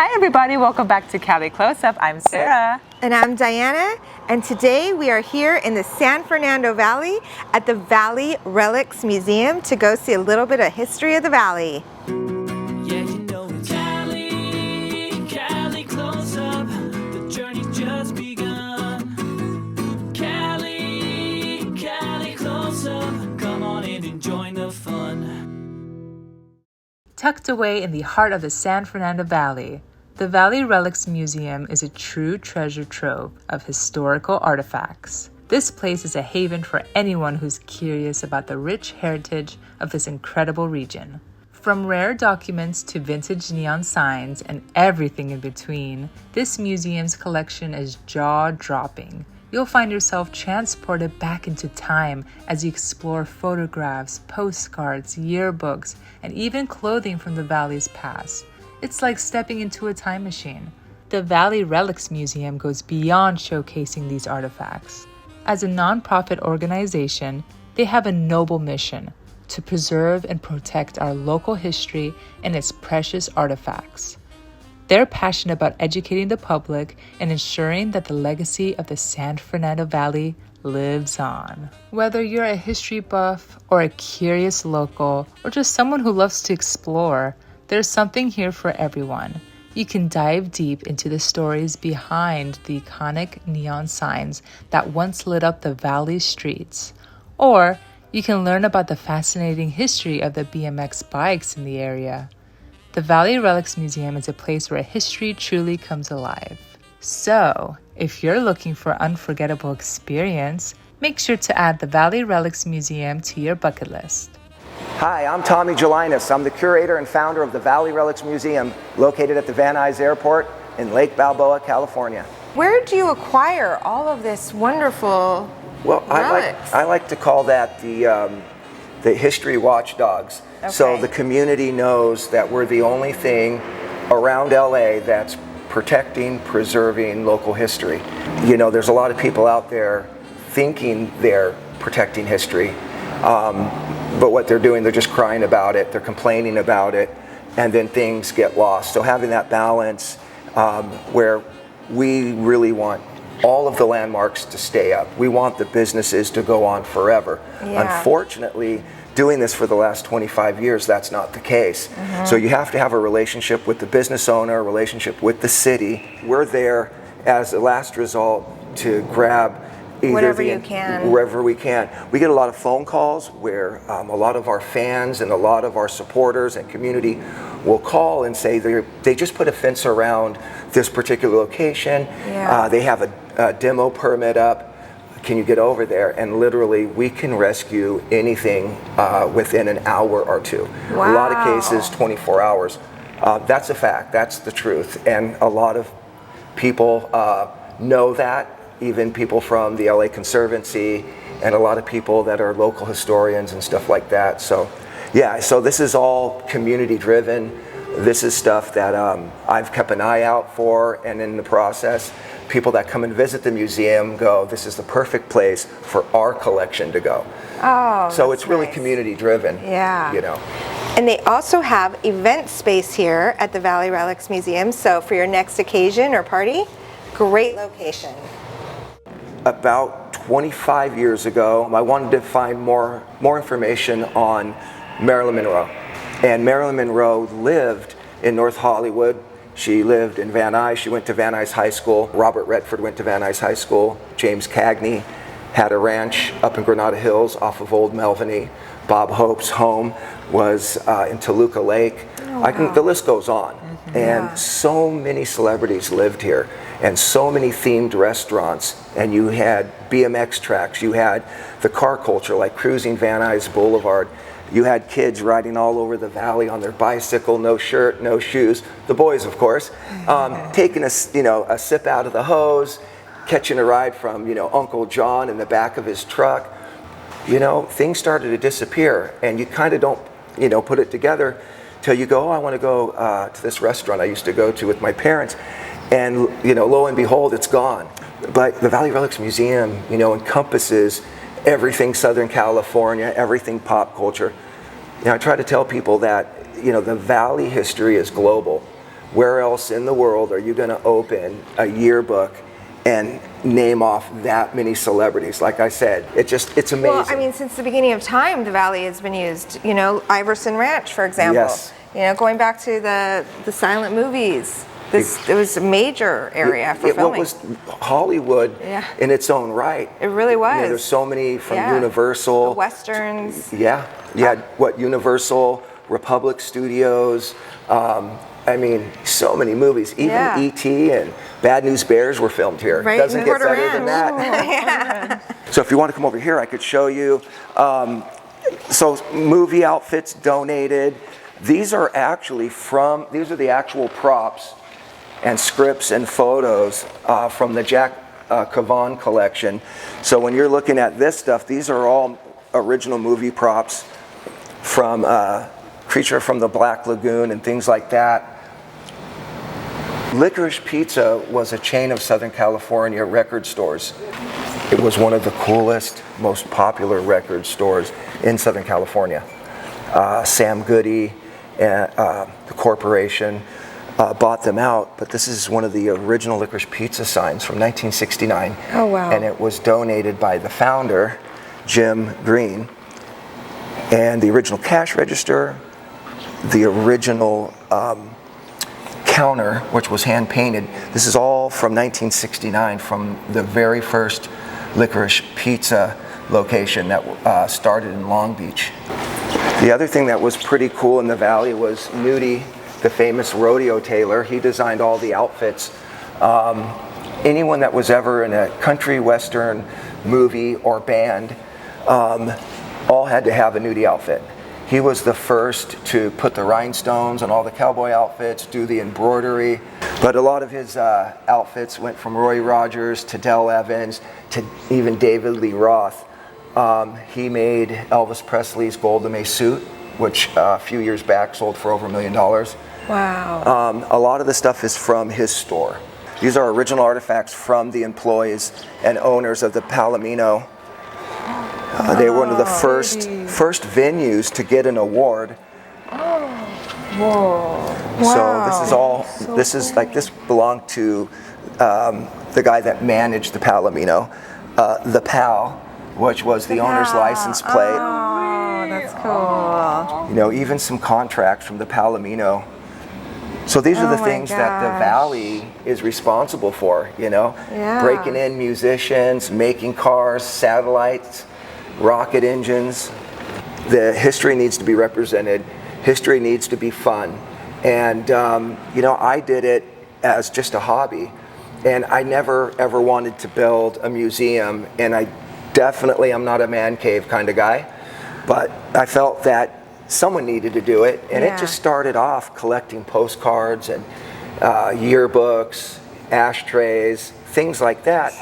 Hi everybody, welcome back to Cali Close-Up. I'm Sarah. And I'm Diana, and today we are here in the San Fernando Valley at the Valley Relics Museum to go see a little bit of history of the valley. Yeah, you know it's Cali Close-Up. The journey's just begun. Cali Close-Up. Come on in and join the fun. Tucked away in the heart of the San Fernando Valley, the Valley Relics Museum is a true treasure trove of historical artifacts. This place is a haven for anyone who's curious about the rich heritage of this incredible region. From rare documents to vintage neon signs and everything in between, this museum's collection is jaw-dropping. You'll find yourself transported back into time as you explore photographs, postcards, yearbooks, and even clothing from the valley's past. It's like stepping into a time machine. The Valley Relics Museum goes beyond showcasing these artifacts. As a nonprofit organization, they have a noble mission to preserve and protect our local history and its precious artifacts. They're passionate about educating the public and ensuring that the legacy of the San Fernando Valley lives on. Whether you're a history buff or a curious local or just someone who loves to explore, there's something here for everyone. You can dive deep into the stories behind the iconic neon signs that once lit up the valley's streets. Or you can learn about the fascinating history of the BMX bikes in the area. The Valley Relics Museum is a place where history truly comes alive. So, if you're looking for an unforgettable experience, make sure to add the Valley Relics Museum to your bucket list. Hi, I'm Tommy Gelinas. I'm the curator and founder of the Valley Relics Museum, located at the Van Nuys Airport in Lake Balboa, California. Where do you acquire all of this wonderful relics? I like to call that the history watchdogs. Okay. So the community knows that we're the only thing around LA that's protecting, preserving local history. You know, there's a lot of people out there thinking they're protecting history, but what they're doing, they're just crying about it, they're complaining about it, and then things get lost. So having that balance where we really want all of the landmarks to stay up. We want the businesses to go on forever. Yeah. Unfortunately, doing this for the last 25 years, that's not the case. So you have to have a relationship with the business owner, a relationship with the city. We're there as a last result to grab whatever you can. Wherever we can. We get a lot of phone calls where a lot of our fans and a lot of our supporters and community will call and say they just put a fence around this particular location. Yeah. They have a demo permit up. Can you get over there? And literally, we can rescue anything within an hour or two. Wow. A lot of cases, 24 hours. That's a fact. That's the truth. And a lot of people know that, even people from the LA Conservancy and a lot of people that are local historians and stuff like that. So, yeah, so this is all community driven. This is stuff that I've kept an eye out for, and in the process, people that come and visit the museum go, this is the perfect place for our collection to go. Oh, so it's really nice. community driven. Yeah. You know. And they also have event space here at the Valley Relics Museum. So for your next occasion or party, great location. About 25 years ago, I wanted to find more information on Marilyn Monroe. And Marilyn Monroe lived in North Hollywood. She lived in Van Nuys. She went to Van Nuys High School. Robert Redford went to Van Nuys High School. James Cagney had a ranch up in Granada Hills off of Old Melvany. Bob Hope's home was in Toluca Lake. Oh, wow. The list goes on. And so many celebrities lived here, and so many themed restaurants, and you had BMX tracks, you had the car culture like cruising Van Nuys Boulevard, you had kids riding all over the valley on their bicycle, no shirt, no shoes, the boys of course, taking a sip out of the hose, catching a ride from Uncle John in the back of his truck. Things started to disappear, and you kind of don't put it together till you go, I want to go to this restaurant I used to go to with my parents, and lo and behold, it's gone. But the Valley Relics Museum, encompasses everything Southern California, everything pop culture. I try to tell people that the Valley history is global, where else in the world are you going to open a yearbook and name off that many celebrities? Like I said, it's amazing. Well, I mean, since the beginning of time, the Valley has been used. You know, Iverson Ranch, for example. Yes. You know, going back to the silent movies. It was a major area for filming. It was Hollywood in its own right. It really was. You know, there's so many from Universal. The Westerns. Yeah. You had, Universal, Republic Studios. I mean, so many movies. Even E.T. and Bad News Bears were filmed here. Right, Doesn't get better than that. So if you want to come over here, I could show you. So movie outfits donated. These are actually these are the actual props and scripts and photos from the Jack Cavan collection. So when you're looking at this stuff, these are all original movie props from Creature from the Black Lagoon and things like that. Licorice Pizza was a chain of Southern California record stores. It was one of the coolest, most popular record stores in Southern California. Sam Goody, the corporation, bought them out, but this is one of the original Licorice Pizza signs from 1969. Oh, wow. And it was donated by the founder, Jim Green. And the original cash register, the original counter, which was hand painted. This is all from 1969, from the very first Licorice Pizza location that started in Long Beach. The other thing that was pretty cool in the Valley was Nuys, the famous rodeo tailor. He designed all the outfits. Anyone that was ever in a country western movie or band all had to have a Nuys outfit. He was the first to put the rhinestones on all the cowboy outfits, do the embroidery. But a lot of his outfits went from Roy Rogers to Del Evans to even David Lee Roth. He made Elvis Presley's Gold Lame suit, which a few years back sold for over $1 million. Wow. A lot of the stuff is from his store. These are original artifacts from the employees and owners of the Palomino. They were one of the first venues to get an award. Whoa. So this is all, this belonged to the guy that managed the Palomino, the PAL, which was the owner's license plate. Oh, that's cool. You know, even some contracts from the Palomino. So these are the things that the Valley is responsible for, you know? Yeah. Breaking in musicians, making cars, satellites, rocket engines. The history needs to be represented. History needs to be fun. And, you know, I did it as just a hobby. And I never, ever wanted to build a museum. And I definitely am not a man cave kind of guy. But I felt that someone needed to do it. And it just started off collecting postcards and yearbooks, ashtrays, things like that.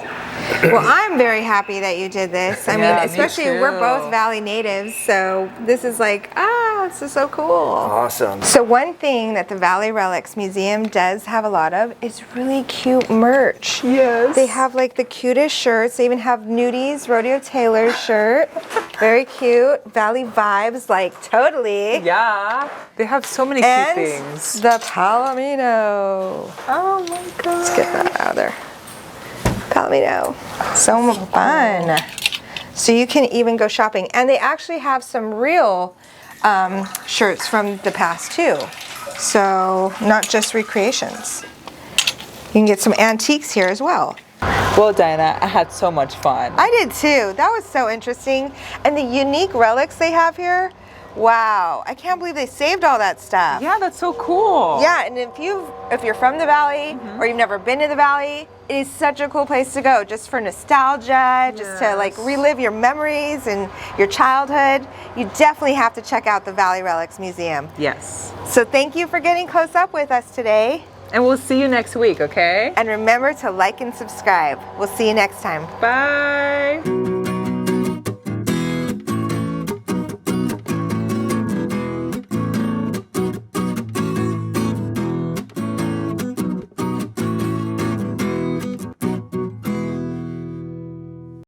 Well, I'm very happy that you did this. I mean, especially we're both Valley natives, so this is like, this is so cool. Awesome. So one thing that the Valley Relics Museum does have a lot of is really cute merch. Yes. They have like the cutest shirts. They even have Nuys Rodeo Taylor shirt. Very cute. Valley vibes, like totally. Yeah. They have so many cute things. The Palomino. Oh my god. Let's get that out of there. Palomino. So fun. So you can even go shopping. And they actually have some real shirts from the past too. So not just recreations. You can get some antiques here as well. Well, Diana, I had so much fun. I did too. That was so interesting. And the unique relics they have here. Wow, I can't believe they saved all that stuff. Yeah, that's so cool. Yeah, and if you're from the Valley or you've never been to the Valley, it is such a cool place to go just for nostalgia, just to like relive your memories and your childhood. You definitely have to check out the Valley Relics Museum. Yes. So thank you for getting close up with us today. And we'll see you next week, okay? And remember to like and subscribe. We'll see you next time. Bye.